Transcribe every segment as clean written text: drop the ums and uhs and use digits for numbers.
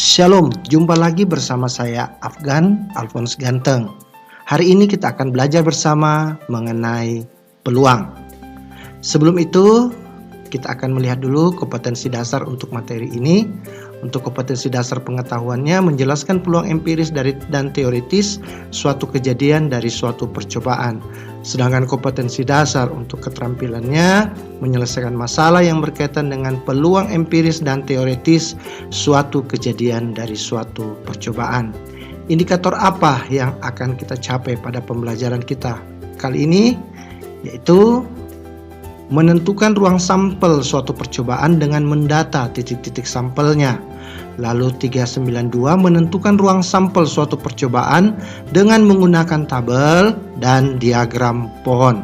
Shalom, jumpa lagi bersama saya Afgan Alphonse Ganteng. Hari ini kita akan belajar bersama mengenai peluang. Sebelum itu, kita akan melihat dulu kompetensi dasar untuk materi ini. Untuk kompetensi dasar pengetahuannya menjelaskan peluang empiris dan teoritis suatu kejadian dari suatu percobaan. Sedangkan kompetensi dasar untuk keterampilannya menyelesaikan masalah yang berkaitan dengan peluang empiris dan teoritis suatu kejadian dari suatu percobaan. Indikator apa yang akan kita capai pada pembelajaran kita kali ini? Yaitu menentukan ruang sampel suatu percobaan dengan mendata titik-titik sampelnya. Lalu 392 menentukan ruang sampel suatu percobaan dengan menggunakan tabel dan diagram pohon.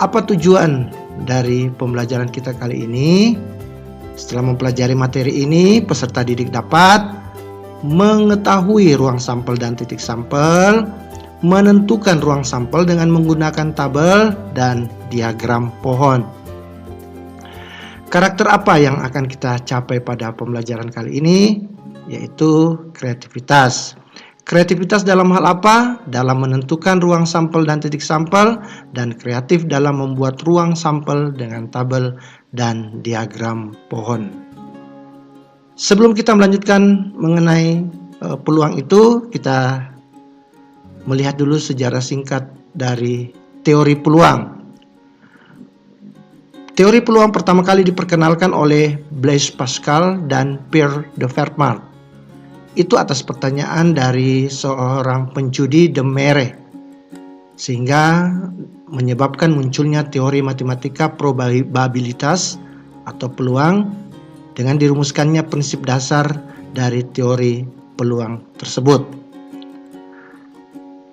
Apa tujuan dari pembelajaran kita kali ini? Setelah mempelajari materi ini, peserta didik dapat mengetahui ruang sampel dan titik sampel, menentukan ruang sampel dengan menggunakan tabel dan diagram pohon. Karakter apa yang akan kita capai pada pembelajaran kali ini? Yaitu kreativitas. Kreativitas dalam hal apa? Dalam menentukan ruang sampel dan titik sampel, dan kreatif dalam membuat ruang sampel dengan tabel dan diagram pohon. Sebelum kita melanjutkan mengenai peluang itu, kita melihat dulu sejarah singkat dari teori peluang. Teori peluang pertama kali diperkenalkan oleh Blaise Pascal dan Pierre de Fermat. Itu atas pertanyaan dari seorang penjudi de Marais, sehingga menyebabkan munculnya teori matematika probabilitas atau peluang dengan dirumuskannya prinsip dasar dari teori peluang tersebut.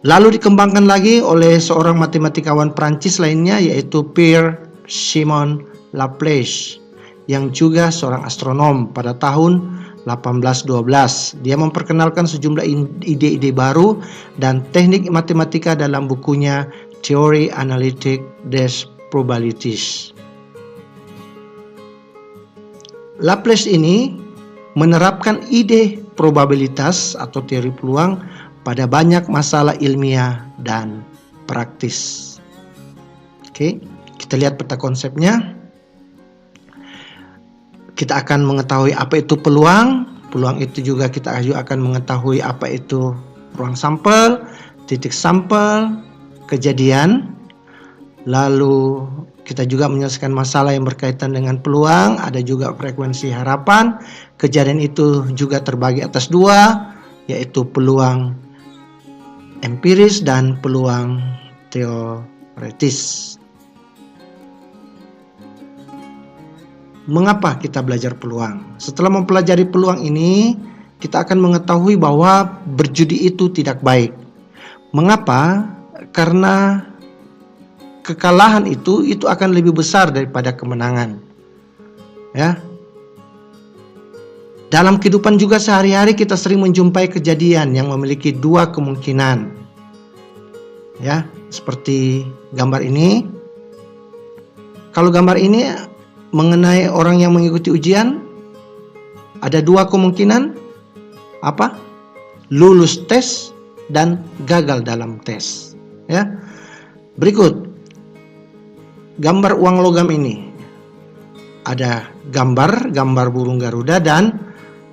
Lalu dikembangkan lagi oleh seorang matematikawan Prancis lainnya, yaitu Pierre-Simon Laplace, yang juga seorang astronom pada tahun 1812. Dia memperkenalkan sejumlah ide-ide baru dan teknik matematika dalam bukunya Theorie Analytique des Probabilités. Laplace ini menerapkan ide probabilitas atau teori peluang pada banyak masalah ilmiah dan praktis. Oke, kita lihat peta konsepnya. Kita akan mengetahui apa itu peluang. Peluang itu juga kita akan mengetahui apa itu ruang sampel, titik sampel, kejadian. Lalu kita juga menyelesaikan masalah yang berkaitan dengan peluang. Ada juga frekuensi harapan. Kejadian itu juga terbagi atas dua, yaitu peluang empiris dan peluang teoritis. Mengapa kita belajar peluang? Setelah mempelajari peluang ini, kita akan mengetahui bahwa berjudi itu tidak baik. Mengapa? Karena kekalahan itu akan lebih besar daripada kemenangan. Ya. Dalam kehidupan juga sehari-hari kita sering menjumpai kejadian yang memiliki dua kemungkinan. Ya, seperti gambar ini. Kalau gambar ini mengenai orang yang mengikuti ujian, ada dua kemungkinan. Apa? Lulus tes dan gagal dalam tes. Ya. Berikut gambar uang logam ini. Ada gambar burung Garuda dan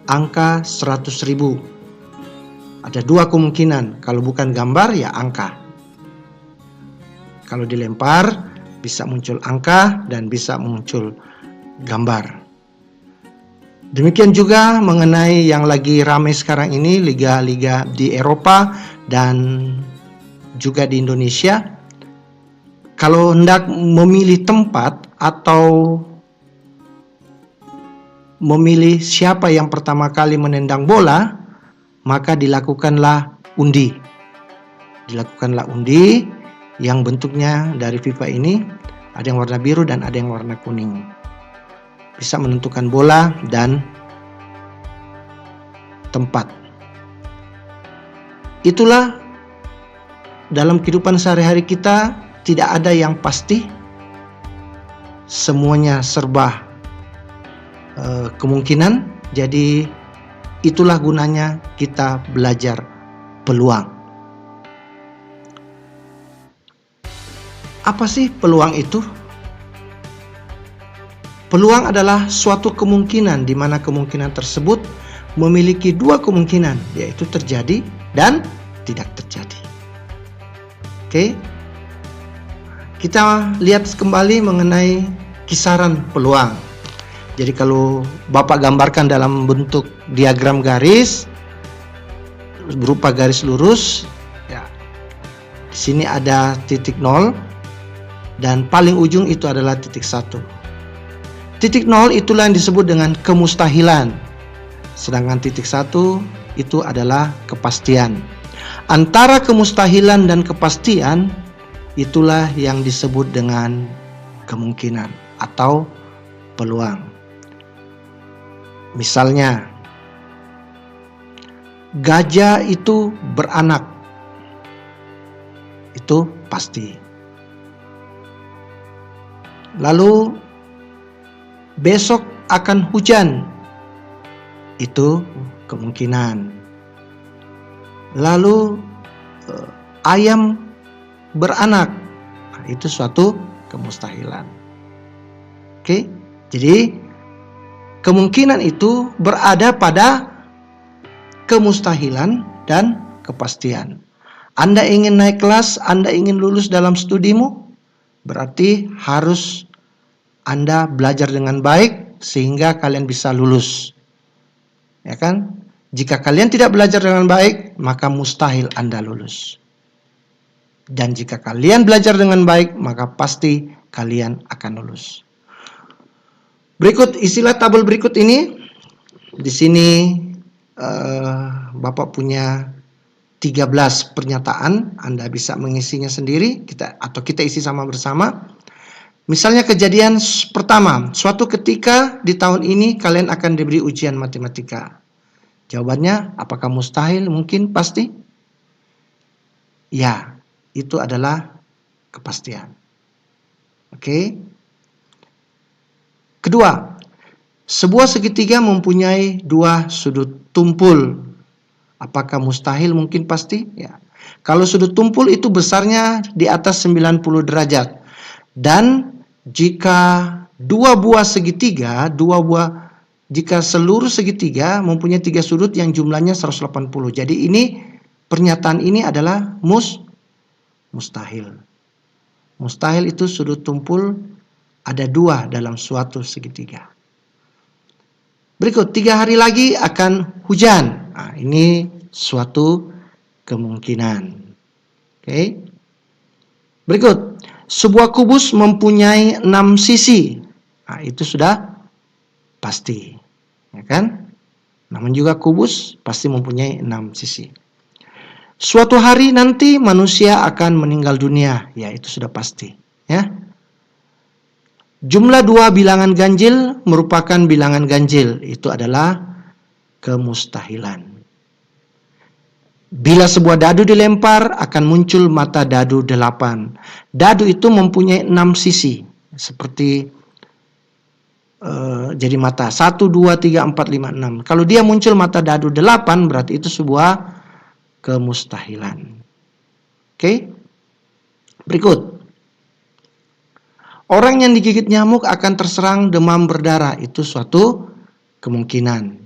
angka 100.000. Ada dua kemungkinan. Kalau bukan gambar ya angka. Kalau dilempar bisa muncul angka dan bisa muncul gambar. Demikian juga mengenai yang lagi ramai sekarang ini, liga-liga di Eropa dan juga di Indonesia. Kalau hendak memilih tempat atau memilih siapa yang pertama kali menendang bola, maka dilakukanlah undi. Dilakukanlah undi yang bentuknya dari FIFA ini, ada yang warna biru dan ada yang warna kuning. Bisa menentukan bola dan tempat. Itulah dalam kehidupan sehari-hari kita, tidak ada yang pasti. Semuanya serba kemungkinan. Jadi itulah gunanya kita belajar peluang. Apa sih peluang itu? Peluang adalah suatu kemungkinan di mana kemungkinan tersebut memiliki dua kemungkinan, yaitu terjadi dan tidak terjadi. Oke. Kita lihat kembali mengenai kisaran peluang. Jadi kalau Bapak gambarkan dalam bentuk diagram garis berupa garis lurus, ya. Di sini ada titik 0 dan paling ujung itu adalah titik 1. Titik 0 itulah yang disebut dengan kemustahilan. Sedangkan titik 1 itu adalah kepastian. Antara kemustahilan dan kepastian itulah yang disebut dengan kemungkinan atau peluang. Misalnya, gajah itu beranak. Itu pasti. Lalu besok akan hujan, itu kemungkinan. Lalu ayam beranak, itu suatu kemustahilan. Oke, jadi kemungkinan itu berada pada kemustahilan dan kepastian. Anda ingin naik kelas, Anda ingin lulus dalam studimu, berarti harus Anda belajar dengan baik sehingga kalian bisa lulus. Ya kan? Jika kalian tidak belajar dengan baik, maka mustahil Anda lulus. Dan jika kalian belajar dengan baik, maka pasti kalian akan lulus. Berikut istilah tabel berikut ini. Di sini Bapak punya 13 pernyataan, Anda bisa mengisinya sendiri atau kita isi sama-bersama. Misalnya kejadian pertama, suatu ketika di tahun ini kalian akan diberi ujian matematika. Jawabannya, apakah mustahil? Mungkin? Pasti? Ya, itu adalah kepastian. Oke. Kedua, sebuah segitiga mempunyai dua sudut tumpul. Apakah mustahil? Mungkin? Pasti? Ya. Kalau sudut tumpul itu besarnya di atas 90 derajat. Dan jika jika seluruh segitiga mempunyai 3 sudut yang jumlahnya 180. Jadi pernyataan ini adalah mustahil. Mustahil itu sudut tumpul ada 2 dalam suatu segitiga. Berikut, 3 hari lagi akan hujan. Nah, ini suatu kemungkinan. Oke. Berikut, sebuah kubus mempunyai 6 sisi. Nah, itu sudah pasti. Ya kan? Namun juga kubus pasti mempunyai 6 sisi. Suatu hari nanti manusia akan meninggal dunia. Ya, itu sudah pasti. Ya. Jumlah 2 bilangan ganjil merupakan bilangan ganjil. Itu adalah kemustahilan. Bila sebuah dadu dilempar, akan muncul mata dadu 8. Dadu itu mempunyai 6 sisi. Seperti jadi mata 1, 2, 3, 4, 5, 6. Kalau dia muncul mata dadu 8, berarti itu sebuah kemustahilan. Oke. Berikut. Orang yang digigit nyamuk akan terserang demam berdarah. Itu suatu kemungkinan.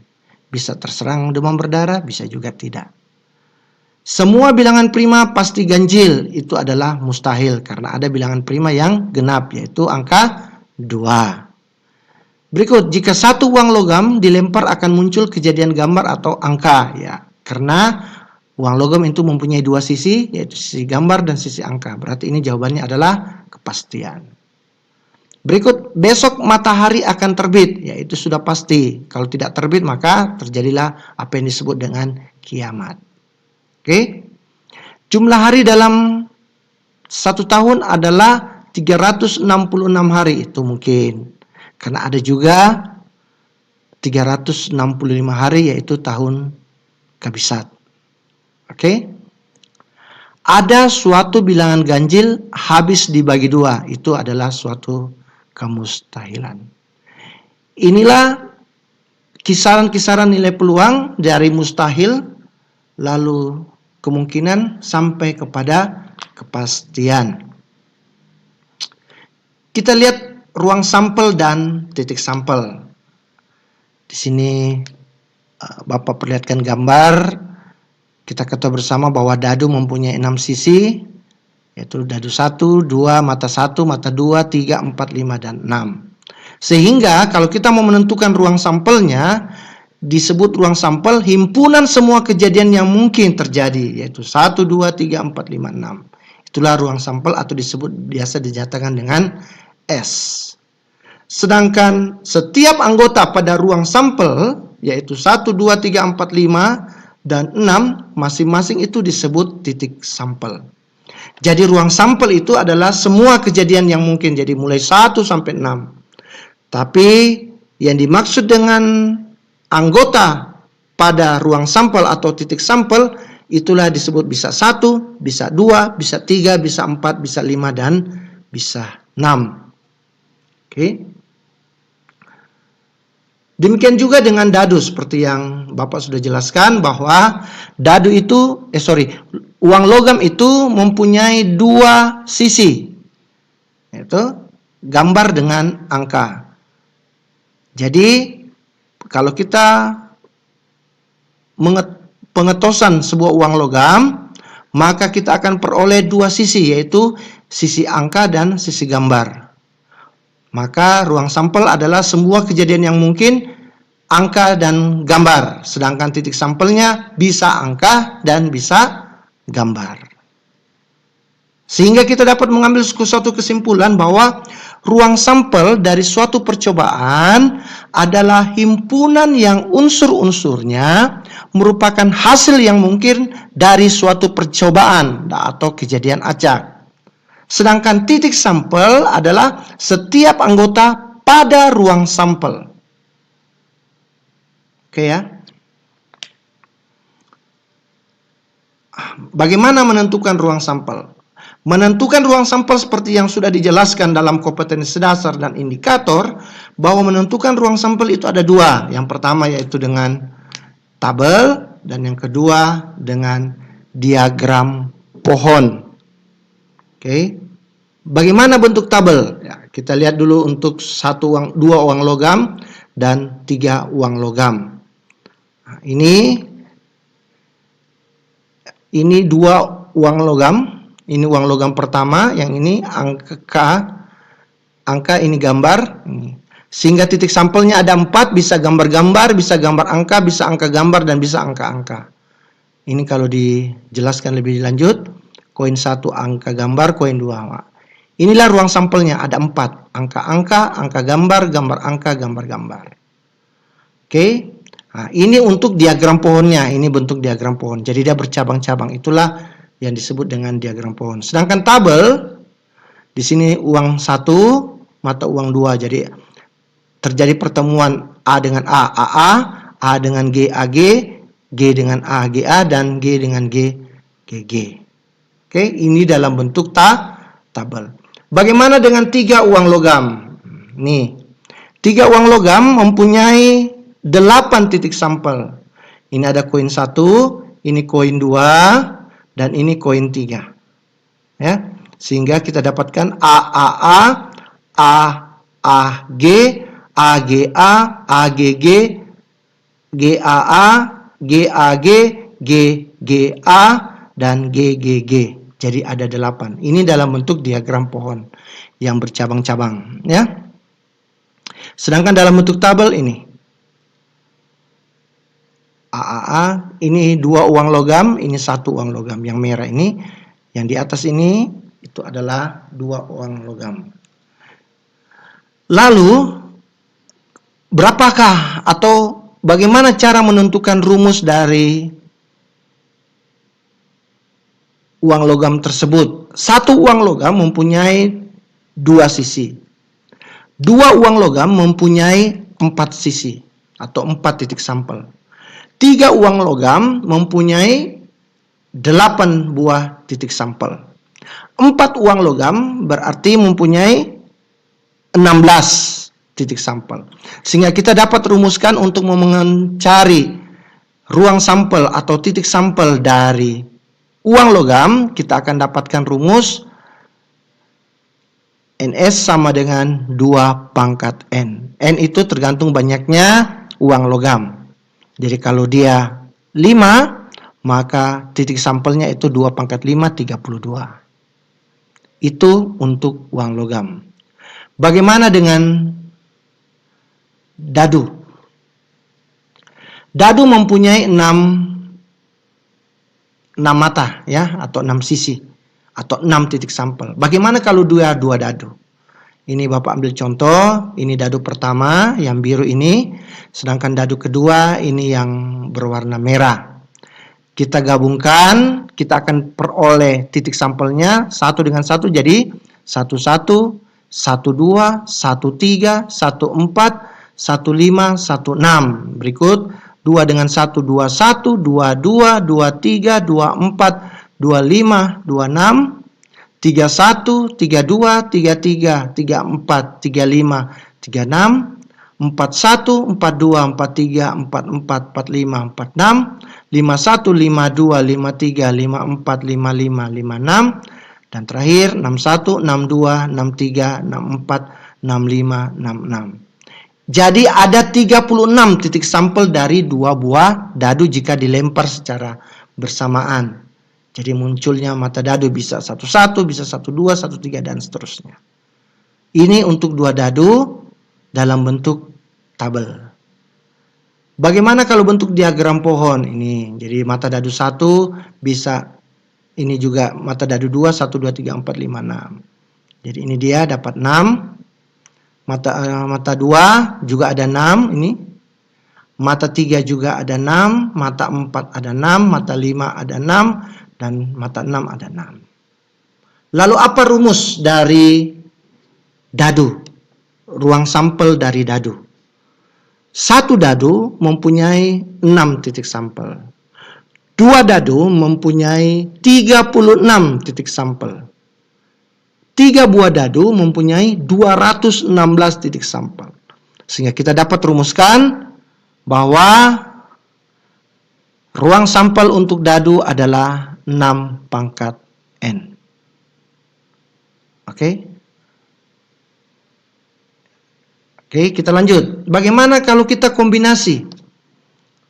Bisa terserang demam berdarah, bisa juga tidak. Semua bilangan prima pasti ganjil. Itu adalah mustahil. Karena ada bilangan prima yang genap, yaitu angka 2. Berikut, jika satu uang logam dilempar akan muncul kejadian gambar atau angka. Ya, karena uang logam itu mempunyai 2 sisi, yaitu sisi gambar dan sisi angka. Berarti ini jawabannya adalah kepastian. Berikut, besok matahari akan terbit. Ya, itu sudah pasti. Kalau tidak terbit, maka terjadilah apa yang disebut dengan kiamat. Oke. Jumlah hari dalam 1 tahun adalah 366 hari. Itu mungkin. Karena ada juga 365 hari, yaitu tahun kabisat. Oke. Ada suatu bilangan ganjil habis dibagi 2. Itu adalah suatu kemustahilan. Inilah kisaran-kisaran nilai peluang dari mustahil, lalu kemungkinan sampai kepada kepastian. Kita lihat ruang sampel dan titik sampel. Di sini Bapak perlihatkan gambar. Kita ketahui bersama bahwa dadu mempunyai 6 sisi, yaitu dadu 1, 2, mata 1, mata 2, 3, 4, 5, dan 6. Sehingga kalau kita mau menentukan ruang sampelnya, disebut ruang sampel himpunan semua kejadian yang mungkin terjadi, yaitu 1, 2, 3, 4, 5, 6. Itulah ruang sampel atau disebut biasa dinyatakan dengan S. Sedangkan setiap anggota pada ruang sampel, yaitu 1, 2, 3, 4, 5, dan 6, masing-masing itu disebut titik sampel. Jadi ruang sampel itu adalah semua kejadian yang mungkin, jadi mulai 1 sampai 6. Tapi yang dimaksud dengan anggota pada ruang sampel atau titik sampel, itulah disebut bisa 1, bisa 2, bisa 3, bisa 4, bisa 5, dan bisa 6. Oke. Demikian juga dengan dadu, seperti yang Bapak sudah jelaskan bahwa dadu itu, uang logam itu mempunyai 2 sisi, yaitu gambar dengan angka. Jadi kalau kita pengetosan sebuah uang logam, maka kita akan peroleh 2 sisi, yaitu sisi angka dan sisi gambar. Maka ruang sampel adalah semua kejadian yang mungkin, angka dan gambar. Sedangkan titik sampelnya bisa angka dan bisa gambar. Sehingga kita dapat mengambil suatu kesimpulan bahwa ruang sampel dari suatu percobaan adalah himpunan yang unsur-unsurnya merupakan hasil yang mungkin dari suatu percobaan atau kejadian acak. Sedangkan titik sampel adalah setiap anggota pada ruang sampel. Oke ya. Bagaimana menentukan ruang sampel? Menentukan ruang sampel seperti yang sudah dijelaskan dalam kompetensi dasar dan indikator, bahwa menentukan ruang sampel itu ada 2. Yang pertama yaitu dengan tabel, dan yang kedua dengan diagram pohon. Oke. Bagaimana bentuk tabel? Ya, kita lihat dulu untuk 2 uang logam dan 3 uang logam. Nah, ini 2 uang logam. Ini uang logam pertama, yang ini angka ini gambar. Sehingga titik sampelnya ada 4, bisa gambar-gambar, bisa gambar angka, bisa angka gambar, dan bisa angka-angka. Ini kalau dijelaskan lebih lanjut, koin 1 angka gambar, koin 2. Inilah ruang sampelnya, ada 4. Angka-angka, angka gambar, gambar angka, gambar-gambar. Oke. Nah, ini untuk diagram pohonnya, ini bentuk diagram pohon. Jadi dia bercabang-cabang, itulah yang disebut dengan diagram pohon. Sedangkan tabel, di sini uang 1, mata uang 2. Jadi terjadi pertemuan A dengan A dengan G, AG, G dengan A, GA, dan G dengan G, GG. Oke, ini dalam bentuk tabel. Bagaimana dengan 3 uang logam? Nih, 3 uang logam mempunyai 8 titik sampel. Ini ada koin 1, ini koin 2, dan ini koin 3. Ya, sehingga kita dapatkan AAA, AAG, AGA, AGG, GAA, GAG, GGA, dan GGG. Jadi ada 8. Ini dalam bentuk diagram pohon yang bercabang-cabang, ya. Sedangkan dalam bentuk tabel ini AAA, ini 2 uang logam, ini 1 uang logam. Yang merah ini, yang di atas ini, itu adalah 2 uang logam. Lalu, berapakah atau bagaimana cara menentukan rumus dari uang logam tersebut? 1 uang logam mempunyai 2 sisi. 2 uang logam mempunyai 4 sisi atau 4 titik sampel. 3 uang logam mempunyai 8 buah titik sampel. 4 uang logam berarti mempunyai 16 titik sampel. Sehingga kita dapat rumuskan untuk mencari ruang sampel atau titik sampel dari uang logam, kita akan dapatkan rumus NS sama dengan 2 pangkat N. N itu tergantung banyaknya uang logam. Jadi kalau dia 5, maka titik sampelnya itu 2 pangkat 5, 32. Itu untuk uang logam. Bagaimana dengan dadu? Dadu mempunyai 6 mata ya, atau 6 sisi atau 6 titik sampel. Bagaimana kalau dua dadu? Ini Bapak ambil contoh, ini dadu pertama yang biru ini, sedangkan dadu kedua ini yang berwarna merah. Kita gabungkan, kita akan peroleh titik sampelnya 1 dengan 1 jadi 11, 12, 13, 14, 15, 16. Berikut 2 dengan 1, 21, 22, 23, 24, 25, 26, 31, 32, 33, 34, 35, 36, 41, 42, 43, 44, 45, 46, 51, 52, 53, 54, 55, 56, dan terakhir 61, 62, 63, 64, 65, 66. Jadi ada 36 titik sampel dari 2 buah dadu jika dilempar secara bersamaan. Jadi munculnya mata dadu bisa 11, bisa 12, 13 dan seterusnya. Ini untuk 2 dadu dalam bentuk tabel. Bagaimana kalau bentuk diagram pohon ini? Jadi mata dadu 1 bisa, ini juga mata dadu 2, 1, 2, 3, 4, 5, 6. Jadi ini dia dapat 6. Mata 2 juga ada 6 ini. Mata 3 juga ada 6, mata 4 ada 6, mata 5 ada 6, dan mata 6 ada 6. Lalu apa rumus dari dadu? Ruang sampel dari dadu. Satu dadu mempunyai 6 titik sampel. 2 dadu mempunyai 36 titik sampel. 3 buah dadu mempunyai 216 titik sampel. Sehingga kita dapat rumuskan bahwa ruang sampel untuk dadu adalah 6 pangkat N. Oke, kita lanjut. Bagaimana kalau kita kombinasi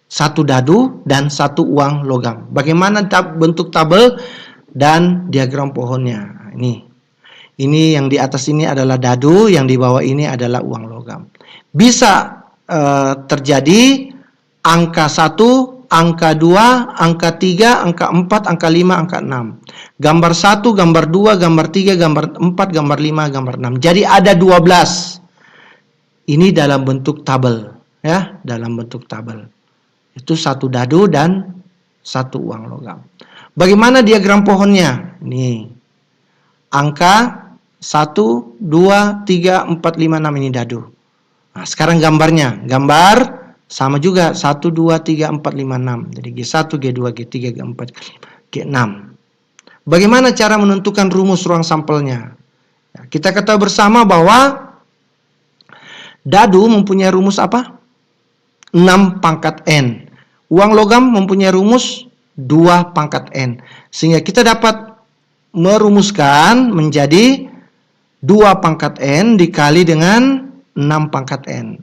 1 dadu dan 1 uang logam? Bagaimana bentuk tabel dan diagram pohonnya? Ini yang di atas ini adalah dadu, yang di bawah ini adalah uang logam. Bisa terjadi angka 1, angka 2, angka 3, angka 4, angka 5, angka 6. Gambar 1, gambar 2, gambar 3, gambar 4, gambar 5, gambar 6. Jadi ada 12. Ini dalam bentuk tabel, ya, dalam bentuk tabel. Itu 1 dadu dan 1 uang logam. Bagaimana diagram pohonnya? Ini angka 1, 2, 3, 4, 5, 6 ini dadu. Nah, sekarang gambarnya. Gambar sama juga 1, 2, 3, 4, 5, 6. Jadi G1, G2, G3, G4, G5, G6. Bagaimana cara menentukan rumus ruang sampelnya? Kita ketahui bersama bahwa dadu mempunyai rumus apa? 6 pangkat N. Uang logam mempunyai rumus 2 pangkat N. Sehingga kita dapat merumuskan menjadi 2 pangkat N dikali dengan 6 pangkat N.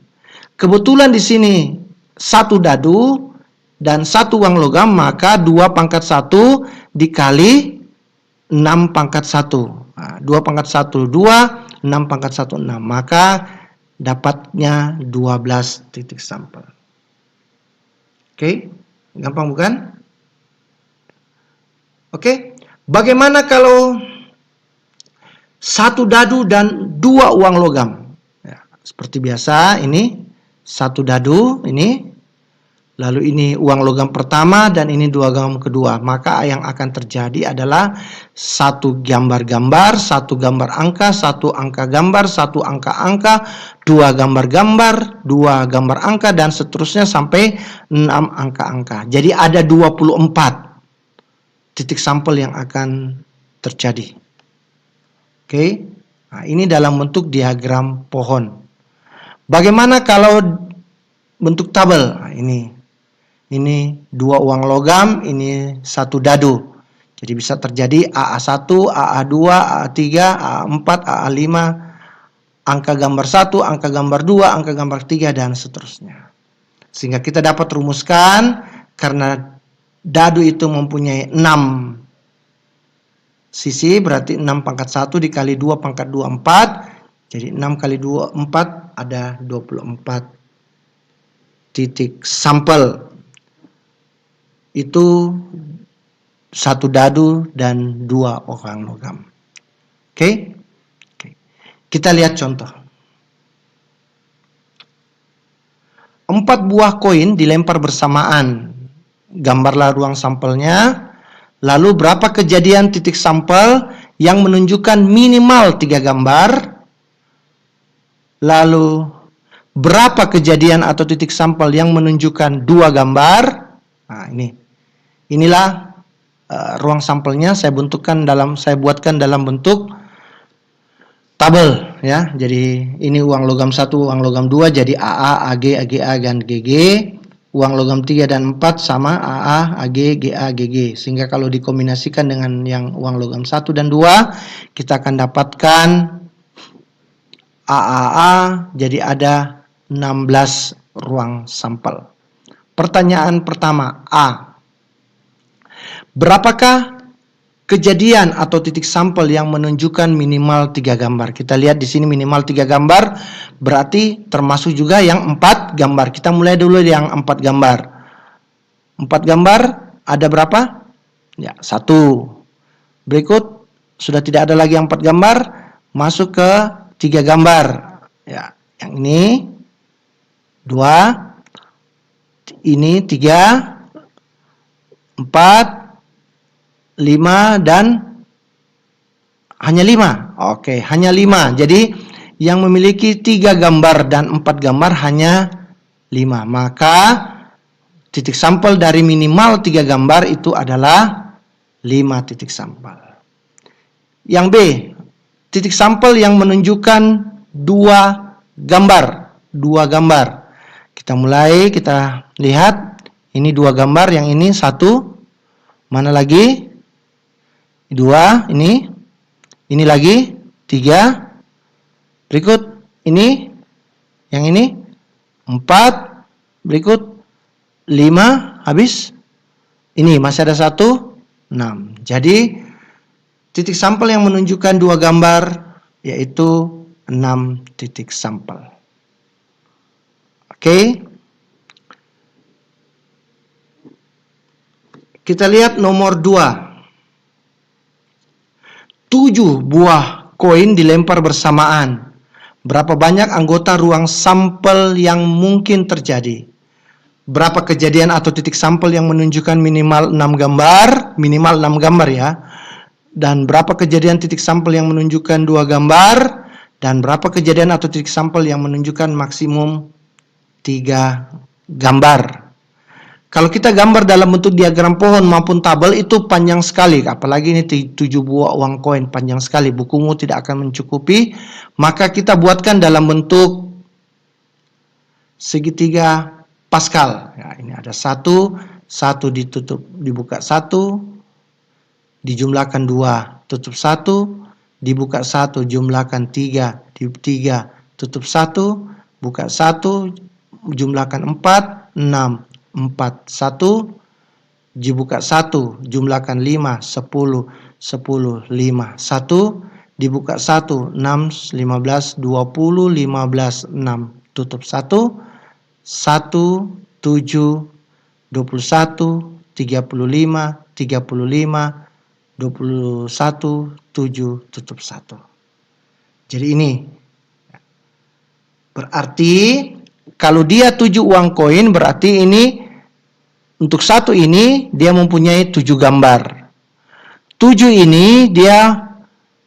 Kebetulan di sini 1 dadu dan 1 uang logam, maka 2 pangkat 1 dikali 6 pangkat 1. Nah, 2 pangkat 1, 2, 6 pangkat 1, 6. Maka dapatnya 12 titik sampel. Oke, gampang bukan? Oke, bagaimana kalau 1 dadu dan 2 uang logam? Ya, seperti biasa, ini 1 dadu, ini. Lalu ini uang logam pertama dan ini 2 logam kedua. Maka yang akan terjadi adalah 1 gambar-gambar, 1 gambar angka, 1 angka gambar, 1 angka-angka, 2 gambar-gambar, 2 gambar angka, dan seterusnya sampai 6 angka-angka. Jadi ada 24 titik sampel yang akan terjadi. Oke, nah, ini dalam bentuk diagram pohon. Bagaimana kalau bentuk tabel? Nah, ini 2 uang logam, ini 1 dadu. Jadi bisa terjadi AA1, AA2, AA3, AA4, AA5, angka gambar 1, angka gambar 2, angka gambar 3, dan seterusnya. Sehingga kita dapat rumuskan, karena dadu itu mempunyai 6 sisi, berarti 6 pangkat 1 dikali 2 pangkat 2, 4. Jadi 6 kali 2, 4, ada 24 titik sampel. Itu 1 dadu dan 2 orang logam. Oke? Kita lihat contoh. 4 buah koin dilempar bersamaan. Gambarlah ruang sampelnya. Lalu berapa kejadian titik sampel yang menunjukkan minimal 3 gambar? Lalu berapa kejadian atau titik sampel yang menunjukkan 2 gambar? Nah, inilah ruang sampelnya saya buatkan dalam bentuk tabel ya. Jadi ini uang logam 1, uang logam 2 jadi AA, AG, AGA, dan GG. Uang logam 3 dan 4 sama AA, AG, GA, GG. Sehingga kalau dikombinasikan dengan yang uang logam 1 dan 2, kita akan dapatkan AAA, jadi ada 16 ruang sampel. Pertanyaan pertama, A. Berapakah kejadian atau titik sampel yang menunjukkan minimal 3 gambar? Kita lihat di sini minimal 3 gambar, berarti termasuk juga yang 4 gambar. Kita mulai dulu yang 4 gambar. 4 gambar ada berapa? Ya, 1. Berikut sudah tidak ada lagi yang 4 gambar, masuk ke 3 gambar. Ya, yang ini 2, ini 3, 4, 5, dan hanya 5. Oke, hanya 5. Jadi yang memiliki 3 gambar dan 4 gambar hanya 5. Maka titik sampel dari minimal 3 gambar itu adalah 5 titik sampel. Yang B, titik sampel yang menunjukkan 2 gambar. 2 gambar. Kita mulai, kita lihat. Ini 2 gambar, yang ini 1. Mana lagi? 2, ini lagi 3, berikut ini, yang ini 4, berikut 5, habis ini masih ada 1, 6. Jadi titik sampel yang menunjukkan 2 gambar yaitu 6 titik sampel. Oke. Kita lihat nomor 2. 7 buah koin dilempar bersamaan. Berapa banyak anggota ruang sampel yang mungkin terjadi? Berapa kejadian atau titik sampel yang menunjukkan minimal 6 gambar? Minimal 6 gambar ya. Dan berapa kejadian titik sampel yang menunjukkan 2 gambar? Dan berapa kejadian atau titik sampel yang menunjukkan maksimum 3 gambar? Kalau kita gambar dalam bentuk diagram pohon maupun tabel itu panjang sekali. Apalagi ini 7 buah uang koin, panjang sekali. Bukumu tidak akan mencukupi. Maka kita buatkan dalam bentuk segitiga Pascal. Ya, ini ada 1 ditutup, dibuka 1, dijumlahkan 2, tutup 1, dibuka 1, jumlahkan 3, 3, tutup 1, buka 1, jumlahkan 4, 6. 4, 1, dibuka 1, jumlahkan 5, 10, 10, 5, 1, dibuka 1, 6, 15, 20, 15, 6, tutup 1, 1, 7, 21, 35, 35, 21, 7, tutup 1. Jadi ini berarti kalau dia 7 uang koin, berarti ini untuk 1 ini dia mempunyai 7 gambar. 7 ini dia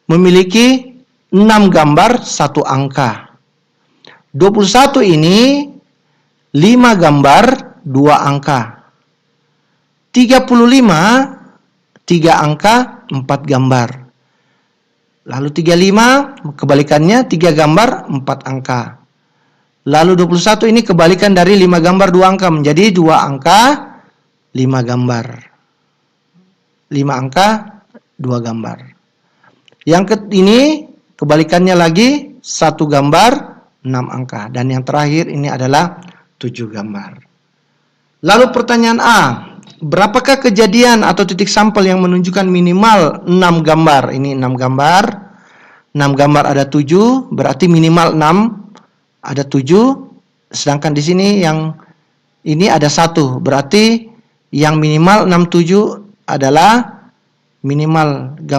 memiliki 6 gambar 1 angka. 21 ini 5 gambar 2 angka. 35 3 angka 4 gambar. Lalu 35 kebalikannya 3 gambar 4 angka. Lalu 21 ini kebalikan dari 5 gambar 2 angka menjadi 2 angka 5 gambar. 5 angka 2 gambar. Yang ini kebalikannya lagi 1 gambar 6 angka. Dan yang terakhir ini adalah 7 gambar. Lalu pertanyaan A, berapakah kejadian atau titik sampel yang menunjukkan minimal 6 gambar? Ini 6 gambar. 6 gambar ada 7, berarti minimal 6 ada 7. Sedangkan di sini yang ini ada 1, berarti yang minimal 67 adalah minimal 6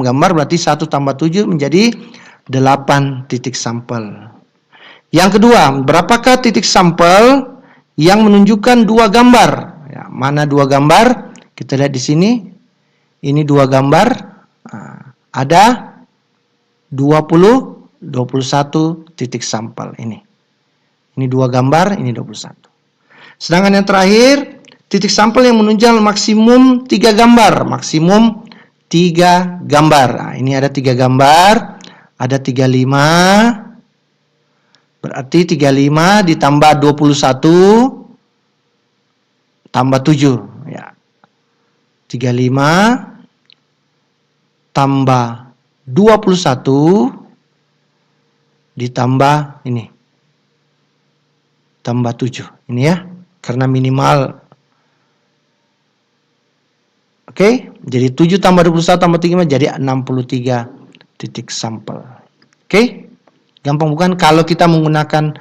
gambar, berarti 1 tambah 7 menjadi 8 titik sampel. Yang kedua, berapakah titik sampel yang menunjukkan 2 gambar? Ya, mana 2 gambar? Kita lihat di sini. Ini 2 gambar. Nah, ada 20, 21 titik sampel ini. Ini 2 gambar, ini 21. Sedangkan yang terakhir, titik sampel yang menunjukkan maksimum 3 gambar. Maksimum 3 gambar. Nah, ini ada 3 gambar. Ada 35. Berarti 35 ditambah 21 tambah 7. Ya. 35 tambah 21 ditambah ini. Tambah 7. Ini ya. Karena minimal. Oke. Jadi 7 tambah 21 tambah 3 jadi 63 titik sampel. Oke. Gampang bukan? Kalau kita menggunakan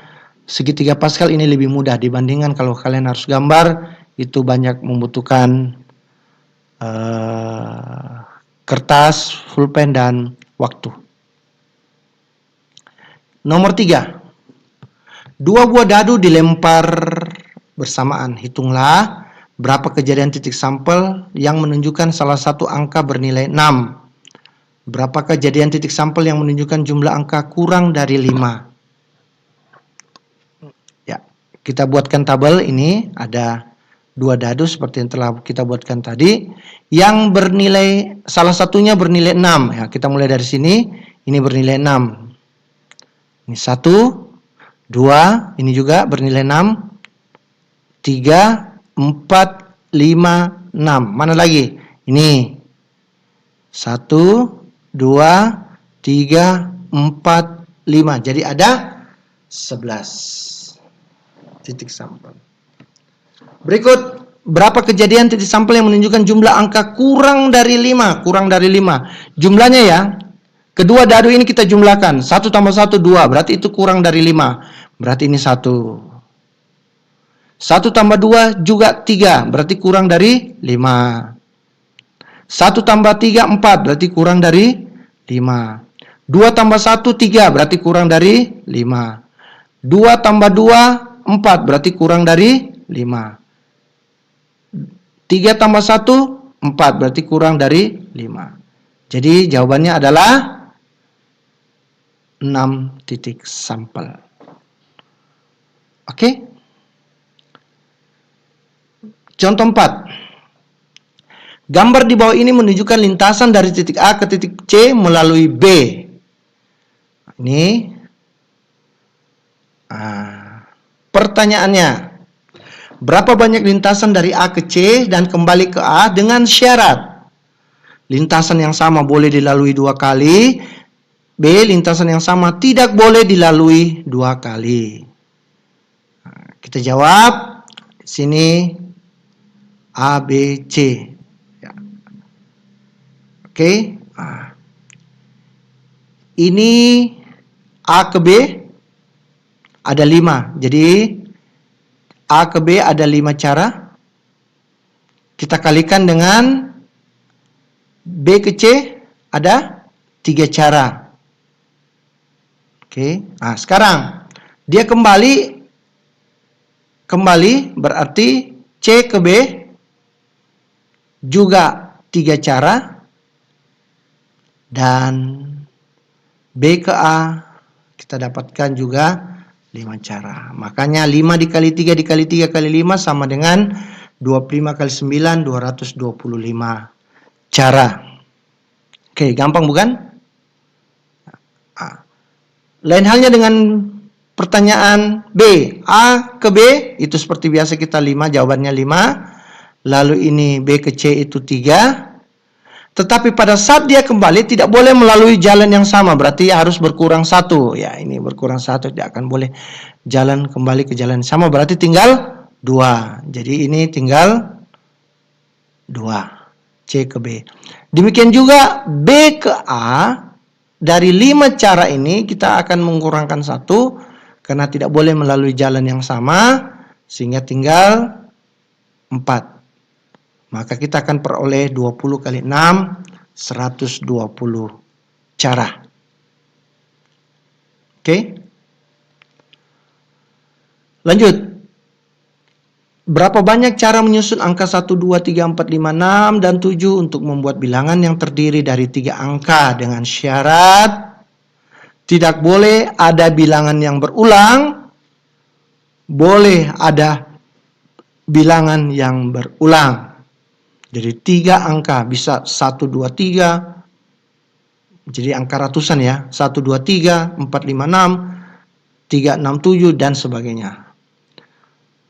segitiga Pascal ini lebih mudah dibandingkan kalau kalian harus gambar. Itu banyak membutuhkan kertas, pulpen, dan waktu. Nomor 3. 2 buah dadu dilempar bersamaan. Hitunglah berapa kejadian titik sampel yang menunjukkan salah satu angka bernilai 6. Berapa kejadian titik sampel yang menunjukkan jumlah angka kurang dari 5. Ya, kita buatkan tabel ini. Ada 2 dadu seperti yang telah kita buatkan tadi. Yang bernilai, salah satunya bernilai 6. Ya, kita mulai dari sini. Ini bernilai 6. Ini 1, 2, ini juga bernilai 6. 3, 4, 5, 6. Mana lagi? Ini 1, 2, 3, 4, 5. Jadi ada 11 titik sampel. Berikut, berapa kejadian titik sampel yang menunjukkan jumlah angka kurang dari 5? Kurang dari 5. Jumlahnya ya. Kedua dadu ini kita jumlahkan. 1 tambah 1, 2. Berarti itu kurang dari 5. Berarti ini 1. 1 tambah 2 juga 3. Berarti kurang dari 5. 1 tambah 3, 4. Berarti kurang dari 5. 2 tambah 1, 3. Berarti kurang dari 5. 2 tambah 2, 4. Berarti kurang dari 5. 3 tambah 1, 4. Berarti kurang dari 5. Jadi jawabannya adalah 6 titik sampel. Oke. Contoh 4. Gambar di bawah ini menunjukkan lintasan dari titik A ke titik C melalui B. Ini. Pertanyaannya, berapa banyak lintasan dari A ke C dan kembali ke A dengan syarat lintasan yang sama boleh dilalui 2 kali, B, lintasan yang sama tidak boleh dilalui 2 kali. Kita jawab di sini A, B, C. Ya. Oke. Ini A ke B ada 5. Jadi A ke B ada 5 cara. Kita kalikan dengan B ke C ada 3 cara. Oke. Nah, sekarang dia kembali berarti C ke B juga 3 cara dan B ke A kita dapatkan juga 5 cara. Makanya 5 dikali 3 dikali 3 kali 5 sama dengan 25 kali 9, 225 cara. Oke, gampang bukan? Lain halnya dengan pertanyaan B. A ke B itu seperti biasa kita 5, jawabannya 5. Lalu ini B ke C itu 3. Tetapi pada saat dia kembali tidak boleh melalui jalan yang sama, berarti harus berkurang 1. Ya, ini berkurang 1, tidak akan boleh jalan kembali ke jalan yang sama, berarti tinggal 2. Jadi ini tinggal 2. C ke B. Demikian juga B ke A. Dari 5 cara ini kita akan mengurangkan 1 karena tidak boleh melalui jalan yang sama, sehingga tinggal 4. Maka kita akan peroleh 20 kali 6, 120 cara. Oke. Lanjut. Berapa banyak cara menyusun angka 1, 2, 3, 4, 5, 6, dan 7 untuk membuat bilangan yang terdiri dari 3 angka dengan syarat tidak boleh ada bilangan yang berulang, boleh ada bilangan yang berulang. Jadi 3 angka, bisa 1, 2, 3. Jadi angka ratusan ya. 1, 2, 3, 4, 5, 6, 3, 6, 7, dan sebagainya.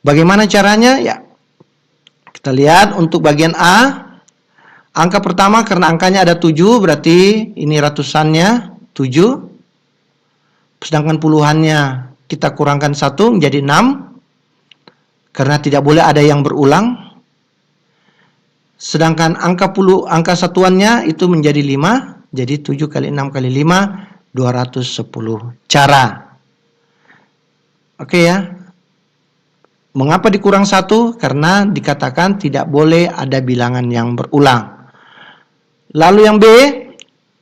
Bagaimana caranya? Ya, kita lihat untuk bagian A. Angka pertama karena angkanya ada 7, berarti ini ratusannya 7. Sedangkan puluhannya kita kurangkan 1 menjadi 6. Karena tidak boleh ada yang berulang. Sedangkan angka satuannya itu menjadi 5. Jadi 7 kali 6 kali 5, 210 cara. Oke ya. Mengapa dikurang 1? Karena dikatakan tidak boleh ada bilangan yang berulang. Lalu yang B,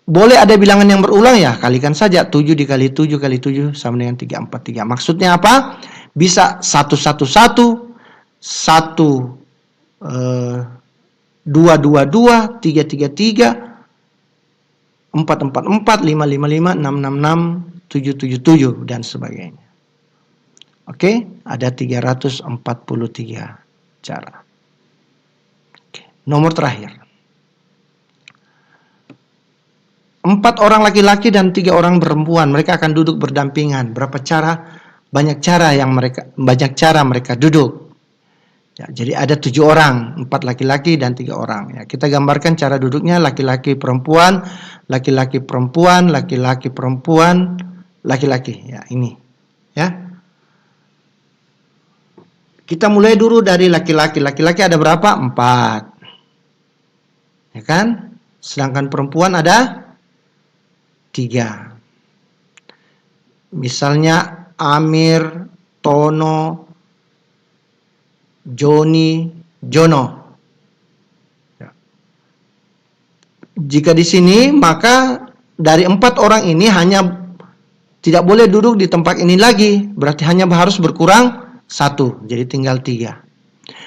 boleh ada bilangan yang berulang ya, kalikan saja 7 dikali 7 kali 7 sama dengan 343. Maksudnya apa? Bisa 111, 222, 333, 444, 555, 666, 777 dan sebagainya. Oke, ada 343 cara. Oke, nomor terakhir. 4 orang laki-laki dan 3 orang perempuan, mereka akan duduk berdampingan. Berapa cara? Banyak cara mereka duduk. Ya, jadi ada 7 orang, 4 laki-laki dan 3 orang. Ya, kita gambarkan cara duduknya: laki-laki perempuan, laki-laki perempuan, laki-laki perempuan, laki-laki. Ya, ini. Ya. Kita mulai dulu dari laki-laki. Laki-laki ada berapa? 4. Ya kan? Sedangkan perempuan ada 3. Misalnya Amir, Tono, Joni, Jono. Ya. Jika di sini, maka dari 4 orang ini hanya tidak boleh duduk di tempat ini lagi. Berarti hanya harus berkurang 1. Jadi tinggal 3.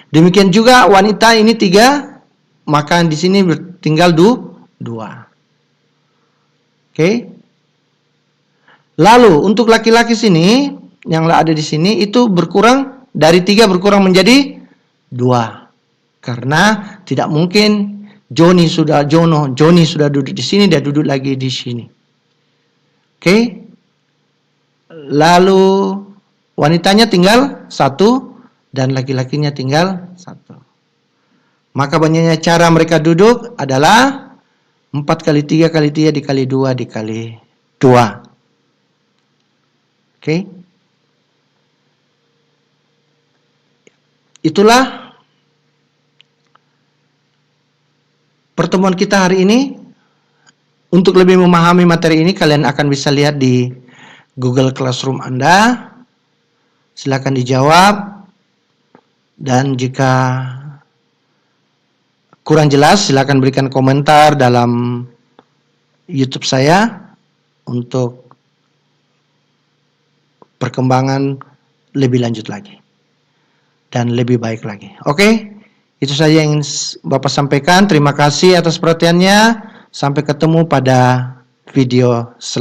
Demikian juga wanita ini 3. Maka di sini tinggal 2. Oke. Lalu untuk laki-laki sini yang ada di sini itu berkurang dari 3 berkurang menjadi 2. Karena tidak mungkin Joni sudah duduk di sini, dia duduk lagi di sini. Oke. Lalu wanitanya tinggal 1 dan laki-lakinya tinggal 1. Maka banyaknya cara mereka duduk adalah 4 kali 3 kali 3 dikali 2 dikali 2. Oke. Itulah pertemuan kita hari ini. Untuk lebih memahami materi ini, kalian akan bisa lihat di Google Classroom Anda. Silakan dijawab. Dan jika kurang jelas, silakan berikan komentar dalam YouTube saya untuk perkembangan lebih lanjut lagi dan lebih baik lagi. Oke, itu saja yang Bapak sampaikan. Terima kasih atas perhatiannya. Sampai ketemu pada video selanjutnya.